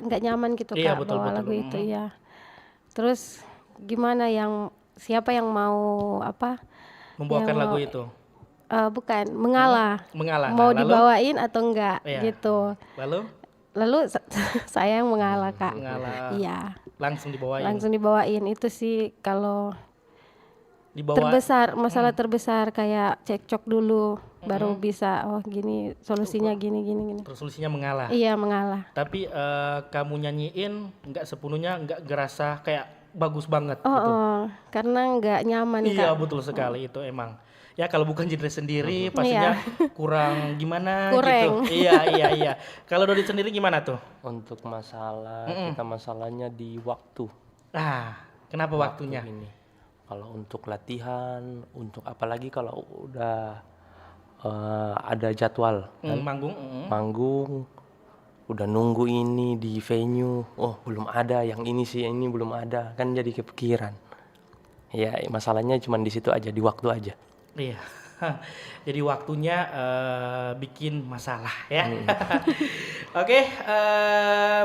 nggak nyaman gitu Iya, Kak betul bawa betul. lagu itu ya. Terus gimana siapa yang mau Membawakan yang lagu mau itu. bukan mengalah, Mengalah. Nah, mau lalu dibawain atau enggak iya. gitu. Lalu Lalu saya yang mengalah Kak. mengalah Iya, langsung dibawain. langsung dibawain itu sih kalau Dibawa masalah terbesar kayak cekcok dulu baru mm, bisa gini solusinya gini gini gini. terus solusinya mengalah. Iya mengalah. Tapi kamu nyanyiin nggak sepenuhnya nggak gerasa kayak bagus banget Oh, gitu. karena nggak nyaman Iya Kak. betul sekali itu emang. Ya kalau bukan genre sendiri pastinya Iya, kurang gimana gitu. kurang. Iya. Kalau Dodit sendiri gimana tuh? Untuk masalah Mm-mm. kita masalahnya di waktu. Ah, kenapa waktunya? Ini. Kalau untuk latihan, untuk apalagi kalau udah ada jadwal Manggung. manggung, udah nunggu ini di venue, oh belum ada, yang ini sih ini belum ada, kan jadi kepikiran. Ya masalahnya cuma di situ aja, di waktu aja. Iya. Jadi waktunya bikin masalah ya. Oke,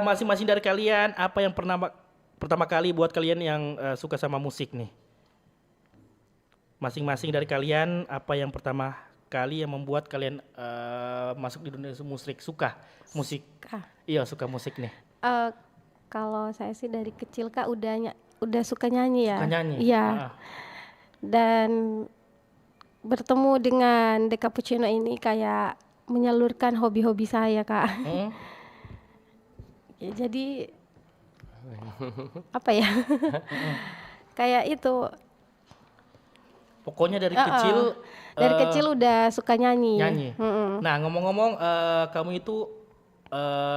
masing-masing dari kalian apa yang pertama kali buat kalian yang suka sama musik nih? Masing-masing dari kalian apa yang pertama kali yang membuat kalian masuk di dunia musik, suka musik? Kak, Iya, suka musik nih. kalau saya sih dari kecil Kak udah suka nyanyi ya. Suka nyanyi. Iya. Dan bertemu dengan The Cappuccino ini kayak menyalurkan hobi-hobi saya Kak. Ya, jadi apa ya? Kayak itu. Pokoknya dari kecil Dari kecil udah suka nyanyi. nyanyi. Nah, ngomong-ngomong kamu itu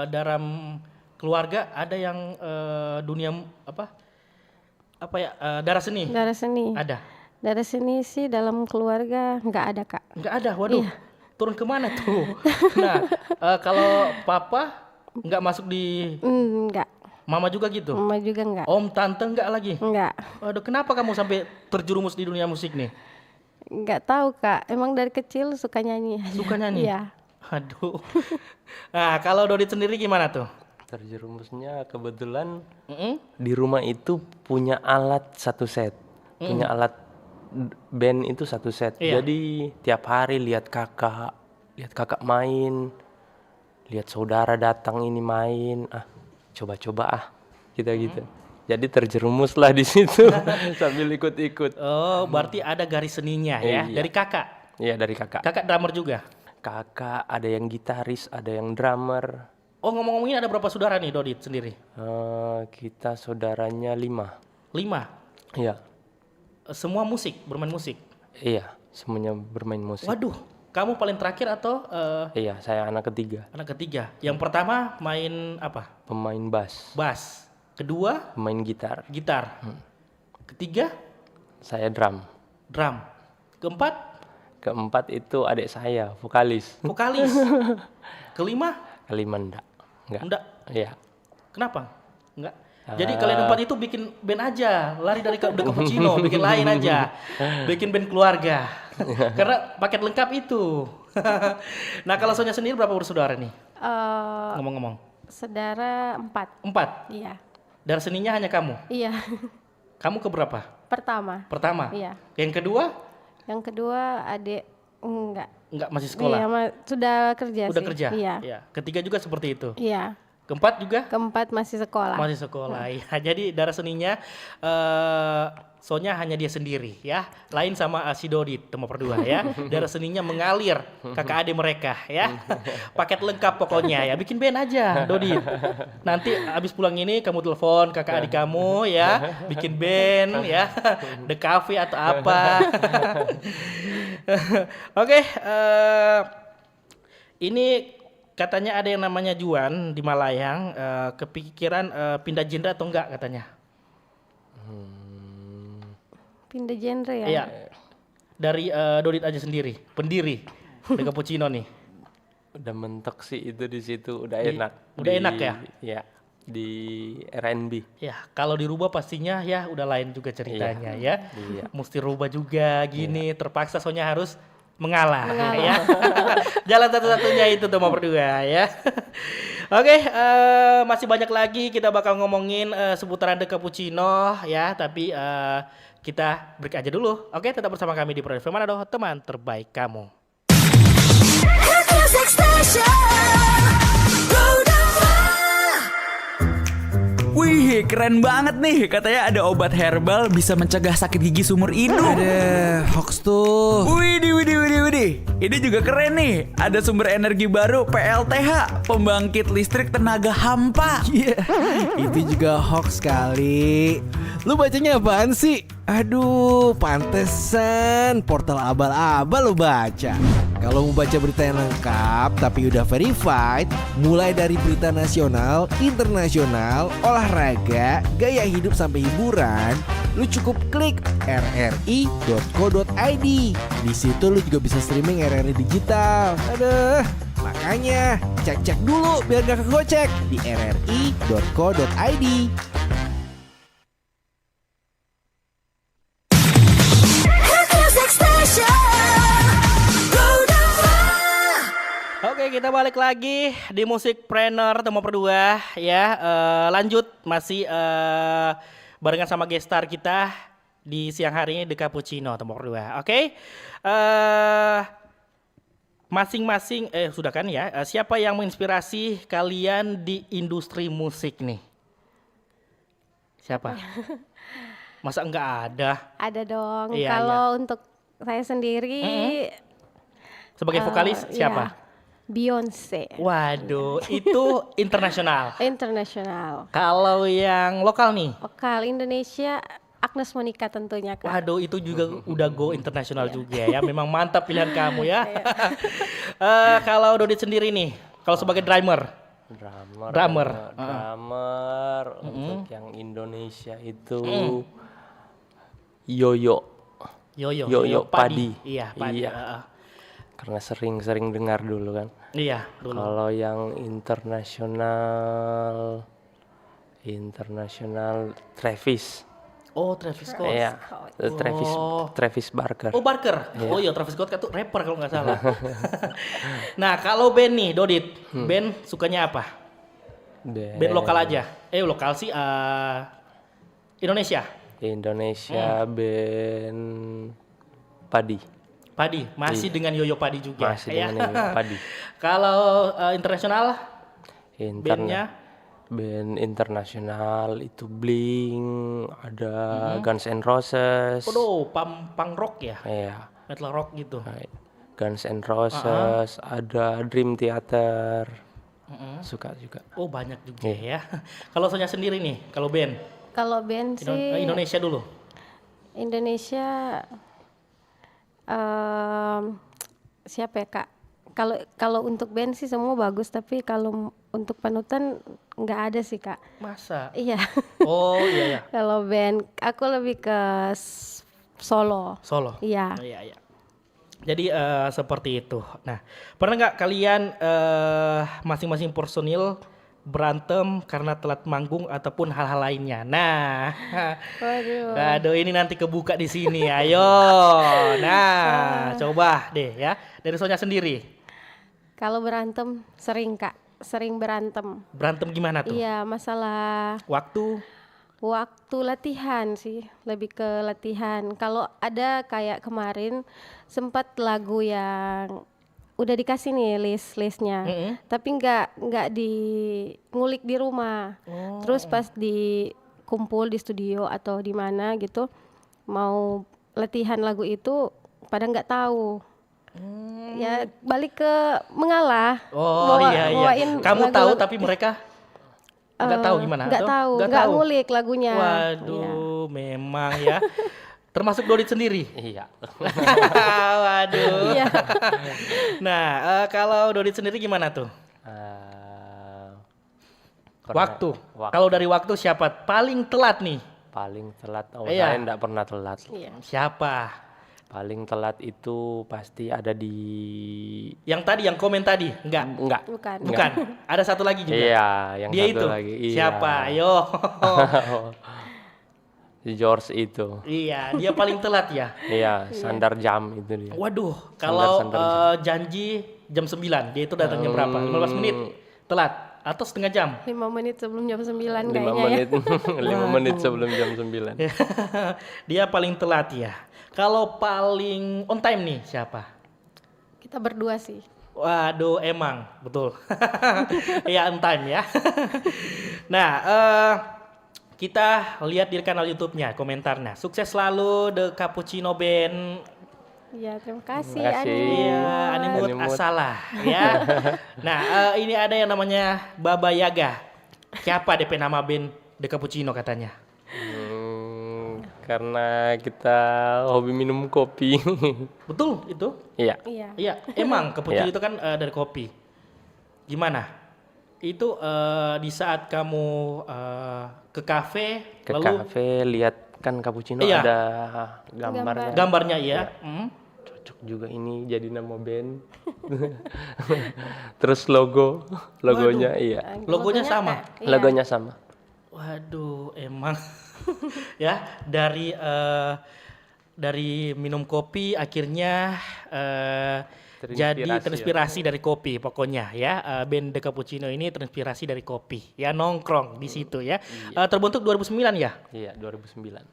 dalam keluarga ada yang dunia darah seni? Darah seni. Ada. Darah seni sih dalam keluarga nggak ada Kak. Nggak ada, waduh. Iya. Turun kemana tuh? Nah, kalau papa nggak masuk di Nggak. mama juga gitu? Mama juga nggak. Om, tante nggak lagi? Nggak. Waduh, kenapa kamu sampai terjerumus di dunia musik nih? Nggak tahu Kak. Emang dari kecil suka nyanyi aja. Suka nyanyi? Iya. Aduh. Nah, kalau Dodit sendiri gimana tuh? Terjerumusnya kebetulan Mm-mm. di rumah itu punya alat satu set, punya alat band itu satu set. Iya. Jadi tiap hari lihat kakak main, lihat saudara datang ini main, coba-coba kita gitu. Jadi terjerumus lah di situ sambil ikut-ikut. Oh, berarti ada garis seninya ya? Iya. Dari kakak? Iya dari kakak. Kakak drummer juga? Kakak ada yang gitaris, ada yang drummer. Oh, ngomong-ngomongin ada berapa saudara nih Dodit sendiri? Kita saudaranya 5. 5? Iya. Semua musik, bermain musik? Iya, semuanya bermain musik. Waduh, kamu paling terakhir atau Iya, saya anak ketiga. anak ketiga? Yang pertama main apa? Pemain bass, Bass. Kedua, pemain gitar. gitar. Ketiga, Saya drum. drum. Keempat, Keempat itu adik saya, vokalis. vokalis. Kelima, Kelima enggak. enggak. Iya. Kenapa? Enggak. Jadi kalian empat itu bikin band aja, lari dari The Cappuccino, bikin lain aja, bikin band keluarga. Karena paket lengkap itu. Nah, kalau Sonya sendiri berapa bersaudara nih? Ngomong-ngomong. Saudara 4. 4. Iya. Darah seninya hanya kamu. Iya. Kamu keberapa? Pertama. Pertama. Iya. Yang kedua? Yang kedua adik Enggak, masih sekolah. Iya, sudah kerja Udah sih. kerja. Iya. Ketiga juga seperti itu. Iya. Keempat juga? Keempat masih sekolah. Masih sekolah. Ya, jadi darah seninya Sonya hanya dia sendiri ya. Lain sama si Dodit nomor 2 ya. Darah seninya mengalir kakak adik mereka ya. Paket lengkap pokoknya ya. Bikin band aja Dodit. Nanti habis pulang ini kamu telepon kakak adik kamu ya, bikin band ya. The Cafe atau apa. Oke, ini katanya ada yang namanya Juan di Malayang, kepikiran pindah genre atau enggak katanya? Pindah genre ya. Iya. Dari Dodit aja sendiri, pendiri The Cappuccino nih. Udah mentok sih itu di situ, udah enak. udah enak ya? Iya, di R&B. Ya, kalau dirubah pastinya ya udah lain juga ceritanya ya. Iya. Mesti rubah juga gini, terpaksa Sonya harus mengalah. Ya. Jalan satu-satunya itu tuh nomor 2 ya. Oke, masih banyak lagi kita bakal ngomongin seputaran The Cappuccino ya, tapi kita break aja dulu. Oke, tetap bersama kami di Proyek Manado, teman terbaik kamu. Wih, keren banget nih. Katanya ada obat herbal bisa mencegah sakit gigi seumur hidup. Ada hoax tuh. Widih. Ini juga keren nih. Ada sumber energi baru PLTH, pembangkit listrik tenaga hampa. Iya, itu juga hoax kali. Lu bacanya apaan sih? Aduh, pantesan portal abal-abal lu baca. Kalau mau baca berita yang lengkap tapi udah verified, mulai dari berita nasional, internasional, olahraga, gaya hidup sampai hiburan, lu cukup klik rri.co.id. Di situ lu juga bisa streaming RRI digital. Aduh, makanya cek-cek dulu biar gak kegocek di rri.co.id. Oke, kita balik lagi di Musikpreneur Temu Berdua ya. Lanjut masih barengan sama guest star kita di siang hari ini The Cappuccino Temu Berdua. Oke. Masing-masing sudah kan ya. Siapa yang menginspirasi kalian di industri musik nih? Siapa? Masa enggak ada? Ada dong. Iya, Kalau untuk saya sendiri Sebagai vokalis siapa? ya, Beyonce. Waduh, itu internasional. Internasional. Kalau yang lokal nih? Lokal Indonesia Agnes Monica tentunya Kak. Waduh, itu juga udah go internasional juga ya. Memang mantap pilihan kamu ya. Kalau Dodit sendiri nih, kalau sebagai drummer. Drummer untuk yang Indonesia itu Yoyo Padi. Iya, Padi. Iya. Karena sering dengar dulu kan. Iya, dulu. Kalau yang internasional Travis. Oh, Travis Scott. Iya, Travis Barker. Oh, Barker. Oh iya, Travis Scott kan tuh rapper kalau nggak salah. Nah, kalau band nih, Dodit, band sukanya apa? Band lokal aja. Lokal sih Indonesia. Band Padi. Masih dengan Yoyo Padi juga. Masih dengan Yoyo Padi. Kalau internasional, bandnya? Band internasional itu Blink, ada Guns N' Roses. Waduh, punk rock ya? Iya. Metal rock gitu. Guns N' Roses, ada Dream Theater. Suka juga. Oh, banyak juga ya. Kalau Sonya sendiri nih, kalau band? Kalau band sih Indonesia dulu. Indonesia siapa ya Kak? Kalau untuk band sih semua bagus, tapi kalau untuk panutan nggak ada sih Kak. Masa? Iya. Oh iya. Kalau band aku lebih ke solo. Iya. Oh, iya. Jadi seperti itu. Nah, pernah nggak kalian masing-masing personil berantem karena telat manggung ataupun hal-hal lainnya? Nah, aduh ini nanti kebuka di sini. Ayo, nah coba deh ya dari Sonya sendiri. Kalau berantem sering Kak, sering berantem. Berantem gimana tuh? Iya, masalah Waktu latihan sih, lebih ke latihan. Kalau ada kayak kemarin sempat lagu yang udah dikasih nih listnya, tapi nggak ngulik di rumah. Terus pas kumpul di studio atau di mana gitu, mau latihan lagu itu pada nggak tahu. Ya balik ke mengalah. Oh iya. Kamu tahu tapi mereka nggak tahu gimana? Nggak ngulik lagunya. Waduh, memang ya. Termasuk Dodit sendiri. Iya. Waduh. Iya. Nah, kalau Dodit sendiri gimana tuh? Waktu. Kalau dari waktu siapa paling telat nih? Paling telat. Iya. Saya enggak pernah telat. Iya. Siapa? Paling telat itu pasti ada di Yang tadi, yang komen tadi? Enggak. Bukan. Ada satu lagi juga. Iya, yang Dia satu itu. lagi. Iya. Siapa? Ayo. George itu. Iya, dia paling telat ya. Iya, standar jam itu dia. Waduh, kalau Standar jam. janji jam 9, dia itu datang jam berapa? 15 menit telat. atau setengah jam? 5 menit sebelum jam 9 5 kayaknya ya. menit 5 menit sebelum jam 9. Dia paling telat ya. Kalau paling on time nih siapa? Kita berdua sih. Waduh, emang betul. Ya on time ya. Nah, kita lihat di kanal YouTube-nya komentarnya. Sukses selalu The Cappuccino Band. Ya, terima kasih Terima kasih. Animut. Iya, Animut Animut. Asalah ya. Nah, ini ada yang namanya Baba Yaga. Siapa DP nama band The Cappuccino katanya? Karena kita hobi minum kopi. Betul itu? Iya. Iya. Iya, emang cappuccino Iya. itu kan dari kopi. Gimana? Itu di saat kamu ke kafe Ke lalu kafe lihat kan cappuccino Iya. ada gambarnya. gambarnya ya. Cocok juga ini jadi nama band. Terus logonya iya. Logonya sama. Iya. Logonya sama. Waduh, emang ya dari minum kopi akhirnya jadi terinspirasi dari kopi pokoknya ya. Band The Cappuccino ini terinspirasi dari kopi ya, nongkrong di situ ya. Terbentuk 2009 ya. Iya, 2009.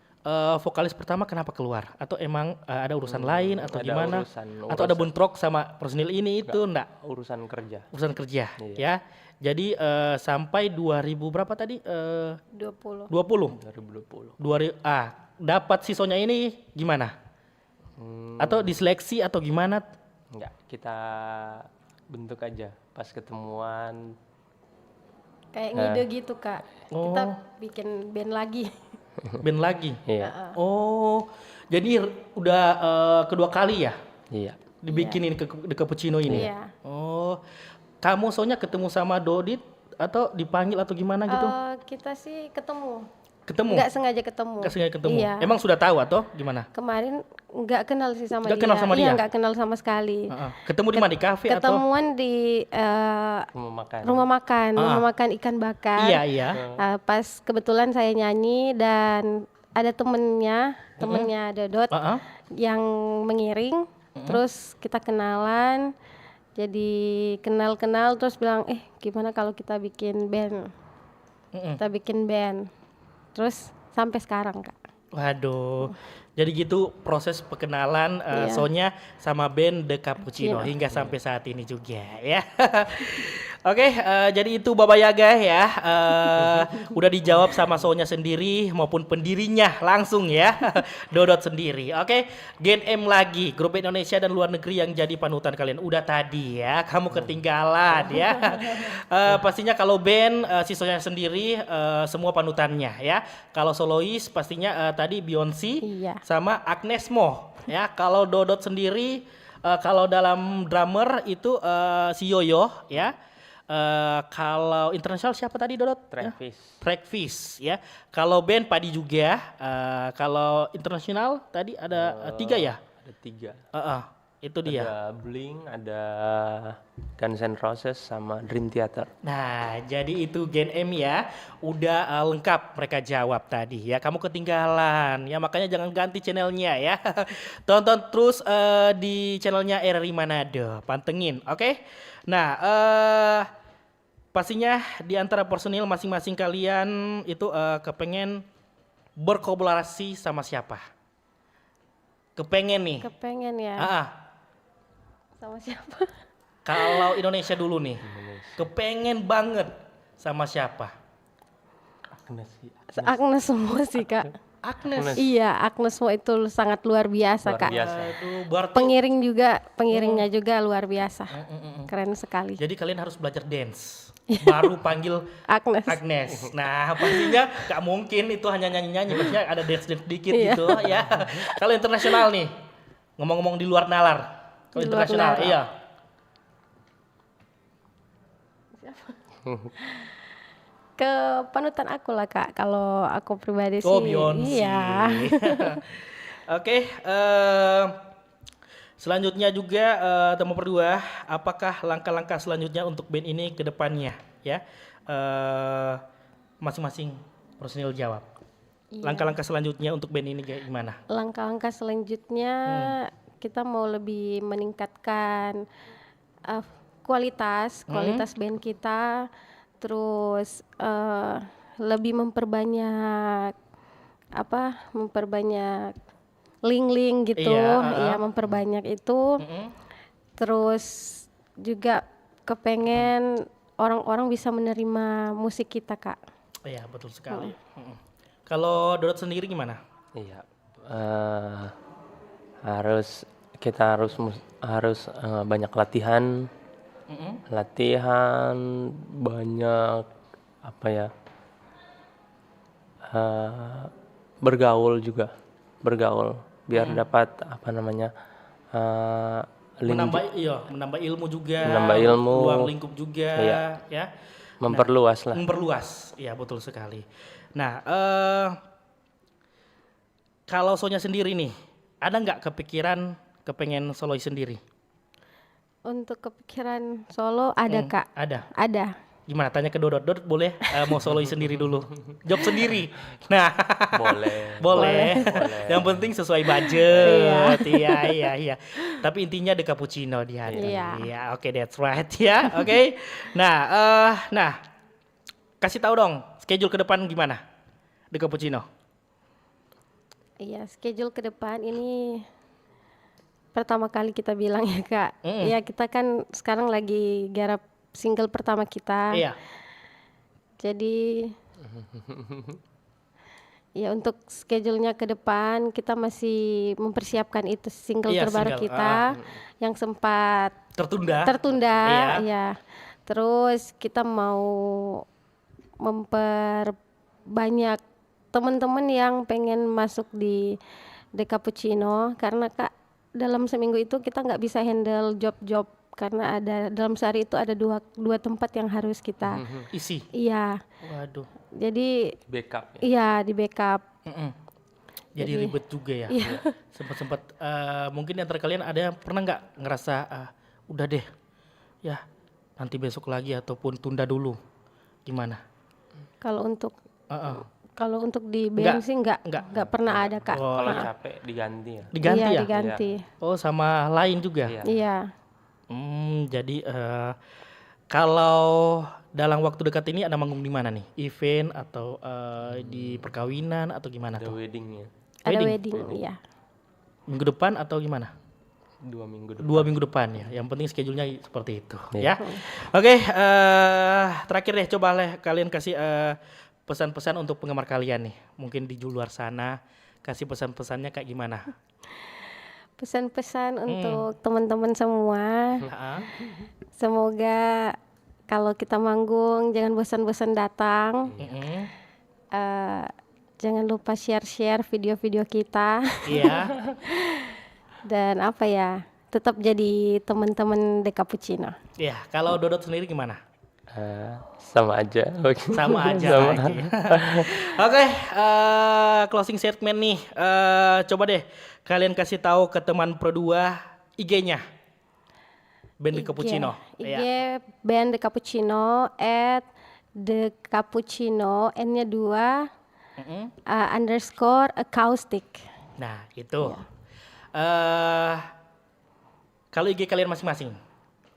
Vokalis pertama kenapa keluar? Atau emang ada urusan lain atau ada gimana? urusan- Atau ada bentrok sama personil ini itu enggak? Urusan kerja. Urusan kerja Iya. ya. Jadi sampai 2000 berapa tadi? 20. 20. 2020. Dapat sisonya ini gimana? Atau diseleksi atau gimana? Enggak, kita bentuk aja pas ketemuan. Kayak ngide gitu, Kak. Kita Oh. bikin band lagi. Band lagi. Iya. Oh, jadi udah kedua kali ya Iya. dibikinin The Cappuccino ini. Iya. Oh, kamu soalnya ketemu sama Dodit atau dipanggil atau gimana gitu? Kita sih ketemu. Ketemu? Nggak sengaja ketemu. Nggak sengaja ketemu. Iya. Emang sudah tahu atau gimana? Kemarin nggak kenal sih sama Nggak dia. kenal sama Iya, dia? nggak kenal sama sekali. Ketemu di mana? Di kafe atau? Ketemuan di Rumah makan. rumah makan ikan bakar. Iya, iya. Pas kebetulan saya nyanyi dan ada temennya Dodot yang mengiring. Terus kita kenalan, jadi kenal-kenal terus bilang, gimana kalau kita bikin band? Kita bikin band. Terus sampai sekarang, Kak. Waduh. Jadi gitu proses perkenalan Iya. Sonya sama band The Cappuccino hingga sampai saat ini juga ya. Oke, jadi itu Baba Yaga ya. Udah dijawab sama Sonya sendiri maupun pendirinya langsung ya. Dodot sendiri. Oke, Gen M lagi, grup band Indonesia dan luar negeri yang jadi panutan kalian. Udah tadi ya, kamu ketinggalan ya. Pastinya kalau band si Sonya sendiri semua panutannya ya. Kalau solois pastinya tadi Beyonce Iya. sama Agnes Mo ya. Kalau Dodot sendiri kalau dalam drummer itu si Yoyo ya. Kalau internasional siapa tadi Dodot? Travis. Travis ya. Kalau band Padi juga. Kalau internasional tadi ada 3 ya. Ada 3. Itu dia. Ada Blink, ada Guns N' Roses sama Dream Theater. Nah, jadi itu Gen M ya. Udah lengkap mereka jawab tadi ya. Kamu ketinggalan ya, makanya jangan ganti channelnya ya. Tonton terus di channelnya RRI Manado. Pantengin, oke? Nah, pastinya di antara personil masing-masing kalian itu kepengen berkolaborasi sama siapa? Kepengen nih. Kepengen ya. Ah, Sama siapa? kalau Indonesia dulu nih. Kepengen banget sama siapa? Agnes sih. Agnes semua sih, Kak. Agnes. Iya, Agnes semua itu sangat luar biasa, Luar Kak. biasa. Aduh, berarti Pengiringnya juga luar biasa. Keren sekali. jadi kalian harus belajar dance. Baru panggil Agnes. Agnes. Nah, pastinya gak mungkin itu hanya nyanyi-nyanyi, pastinya ada dance dikit Iya. gitu ya. Kalau internasional nih, ngomong-ngomong di luar nalar. Kalau Di luar internasional, nalar. iya. Ke panutan aku lah, Kak. Kalau aku pribadi Oh, sih. Beyonce. Iya. Oke, selanjutnya juga nomor 2, apakah langkah-langkah selanjutnya untuk band ini ke depannya ya? Masing-masing personil jawab. Iya. Langkah-langkah selanjutnya untuk band ini kayak gimana? Langkah-langkah selanjutnya kita mau lebih meningkatkan kualitas band kita. Terus lebih memperbanyak memperbanyak link-link gitu, Iya, ya memperbanyak itu. Terus juga kepengen orang-orang bisa menerima musik kita, Kak. Iya, betul sekali. Kalau Dodot sendiri gimana? Iya. Kita harus banyak latihan. Latihan banyak apa ya? Bergaul juga. Bergaul biar dapat apa namanya? Menambah ilmu juga, Menambah ilmu. luang lingkup juga, Iya. ya. Memperluas lah. Memperluas, ya betul sekali. Nah, kalau Sonya sendiri nih, ada nggak kepikiran kepengen solois sendiri? Untuk kepikiran solo ada, Kak. Ada. Ada. Gimana? Tanya ke Dodot. Dodot boleh mau solois sendiri dulu. Job sendiri. Nah, Boleh. boleh. Yang penting sesuai budget. Iya. Tapi intinya The Cappuccino di hati. Iya. Iya, oke, that's right ya. Oke. Nah, kasih tahu dong schedule ke depan gimana? The Cappuccino. Iya, schedule ke depan ini pertama kali kita bilang ya, Kak. Ya, kita kan sekarang lagi garap single pertama kita. Iya. Jadi ya untuk schedule-nya ke depan kita masih mempersiapkan itu single Iya, terbaru single. kita yang sempat Tertunda. ya. Terus kita mau memperbanyak teman-teman yang pengen masuk di The Cappuccino karena, Kak, dalam seminggu itu kita nggak bisa handle job-job karena dalam sehari itu ada dua tempat yang harus kita Isi. iya. Waduh. Jadi Backup. iya di backup. Jadi ribet juga ya. Sempat mungkin di antara kalian ada yang pernah nggak ngerasa udah deh, ya nanti besok lagi ataupun tunda dulu, gimana? Kalau untuk kalau untuk di Nggak, band sih nggak pernah ada, Kak. Oh, Kalau capek diganti ya. diganti Iya, ya? diganti. Oh, sama lain juga. Iya. Iya. Jadi kalau dalam waktu dekat ini ada manggung di mana nih? Event atau di perkawinan atau gimana Ada tuh? weddingnya Ada Wedding? wedding, iya. Minggu depan atau gimana? 2 minggu depan. 2 minggu depan ya. Yang penting schedule-nya seperti itu Iya. ya. Oke, terakhir deh coba kalian kasih pesan-pesan untuk penggemar kalian nih. Mungkin di luar sana kasih pesan-pesannya kayak gimana? Pesan-pesan untuk teman-teman semua. Semoga kalau kita manggung jangan bosan-bosan datang. Jangan lupa share-share video-video kita. Iya. Dan tetap jadi teman-teman The Cappuccino. Iya, kalau Dodot sendiri gimana? Sama aja. Sama aja lagi. Oke, closing statement nih. Coba deh kalian kasih tahu ke teman Pro 2 IG-nya. Band The Cappuccino. IG band The Cappuccino @The Cappuccino N-nya 2 underscore acoustic. Nah, itu. Kalau IG kalian masing-masing.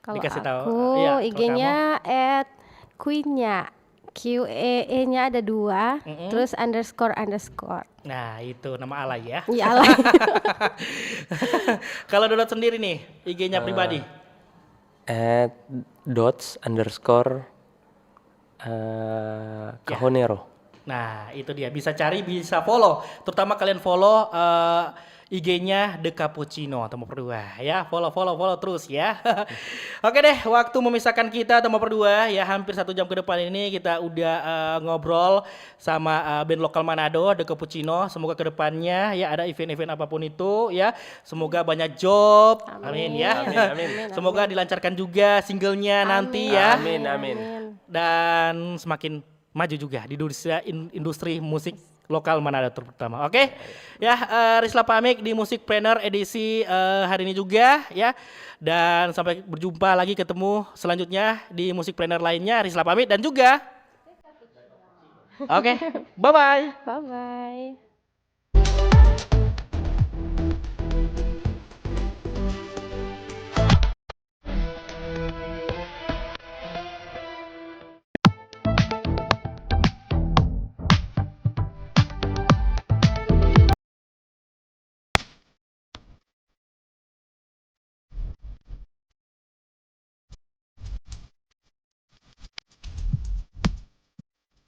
Kalau Dikasih tahu. aku Iya, kalau IG-nya @queen-nya QEE-nya ada 2 terus underscore. Nah, itu nama alay ya. Iya lah. Kalau Dodot sendiri nih, IG-nya pribadi. @dots underscore Cahonero. Nah, itu dia. Bisa cari, bisa follow. Terutama kalian follow IG-nya The Cappuccino Tomo Perdua ya. Follow terus ya. Oke deh, waktu memisahkan kita Tomo Perdua ya, hampir 1 jam ke depan ini kita udah ngobrol sama band lokal Manado The Cappuccino. Semoga ke depannya ya ada event-event apapun itu ya. Semoga banyak job. Amin ya. Amin. Semoga dilancarkan juga singlenya nanti ya. Amin. Dan semakin maju juga di industri musik lokal Manado terutama. Oke. Ya, Risla pamit di Musikpreneur edisi hari ini juga ya. Dan sampai berjumpa lagi, ketemu selanjutnya di Musikpreneur lainnya. Risla pamit dan juga Oke. Bye bye. Bye bye.